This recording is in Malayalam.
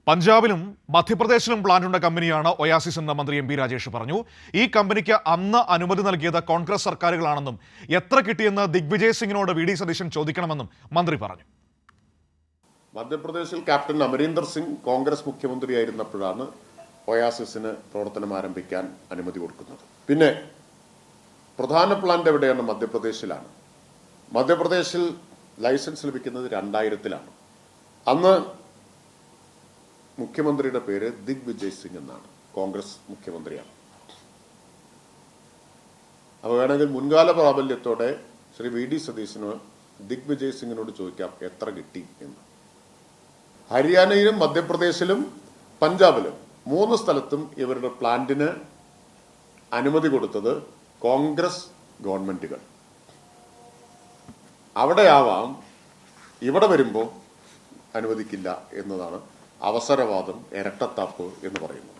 പഞ്ചാബിലും മധ്യപ്രദേശിലും പ്ലാന്റുള്ള കമ്പനിയാണ് ഒയാസിസ് എന്ന് മന്ത്രി എം പി രാജേഷ് പറഞ്ഞു. ഈ കമ്പനിക്ക് അന്ന് അനുമതി നൽകിയത് കോൺഗ്രസ് സർക്കാരുകളാണെന്നും എത്ര കിട്ടിയെന്ന് ദിഗ്വിജയ് സിംഗിനോട് വി ഡി സതീശൻ ചോദിക്കണമെന്നും മന്ത്രി പറഞ്ഞു. മധ്യപ്രദേശിൽ ക്യാപ്റ്റൻ അമരീന്ദർ സിംഗ് കോൺഗ്രസ് മുഖ്യമന്ത്രിയായിരുന്നപ്പോഴാണ് ഒയാസിസിന് പ്രവർത്തനം ആരംഭിക്കാൻ അനുമതി കൊടുക്കുന്നത്. പിന്നെ പ്രധാന പ്ലാന്റ് എവിടെയാണ്? മധ്യപ്രദേശിലാണ്. മധ്യപ്രദേശിൽ ലൈസൻസ് ലഭിക്കുന്നത് 2000-ലാണ്. അന്ന് മുഖ്യമന്ത്രിയുടെ പേര് ദിഗ്വിജയ് സിംഗ് എന്നാണ്. കോൺഗ്രസ് മുഖ്യമന്ത്രിയാണ്. അപ്പോൾ വേണമെങ്കിൽ മുൻകാല പ്രാബല്യത്തോടെ ശ്രീ വി ഡി സതീശന് ദിഗ്വിജയ് സിംഗിനോട് ചോദിക്കാം എത്ര കിട്ടി എന്ന്. ഹരിയാനയിലും മധ്യപ്രദേശിലും പഞ്ചാബിലും 3 സ്ഥലത്തും ഇവരുടെ പ്ലാന്റിന് അനുമതി കൊടുത്തത് കോൺഗ്രസ് ഗവൺമെന്റുകൾ. അവിടെയാവാം, ഇവിടെ വരുമ്പോൾ അനുവദിക്കില്ല എന്നതാണ് അവസരവാദം, ഇരട്ടത്താപ്പ് എന്ന് പറയുന്നത്.